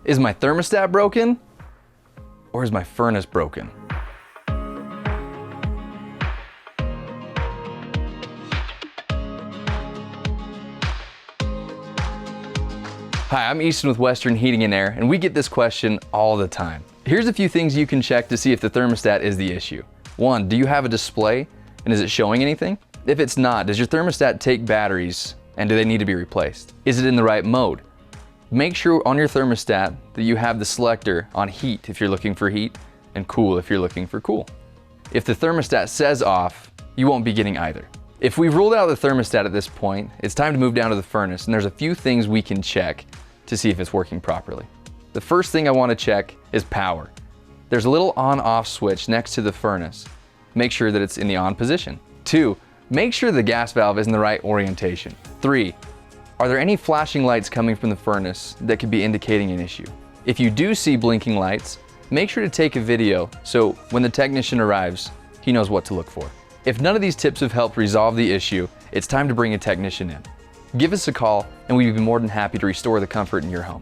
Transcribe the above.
Is my thermostat broken? Or is my furnace broken? Hi, I'm Easton with Western Heating and Air, and we get this question all the time. Here's a few things you can check to see if the thermostat is the issue. 1, do you have a display and is it showing anything? If it's not, does your thermostat take batteries and do they need to be replaced? Is it in the right mode? Make sure on your thermostat that you have the selector on heat if you're looking for heat and cool if you're looking for cool. If the thermostat says off, you won't be getting either. If we've ruled out the thermostat at this point, it's time to move down to the furnace, and there's a few things we can check to see if it's working properly. The first thing I want to check is power. There's a little on-off switch next to the furnace. Make sure that it's in the on position. 2, make sure the gas valve is in the right orientation. 3, are there any flashing lights coming from the furnace that could be indicating an issue? If you do see blinking lights, make sure to take a video so when the technician arrives, he knows what to look for. If none of these tips have helped resolve the issue, it's time to bring a technician in. Give us a call and we'd be more than happy to restore the comfort in your home.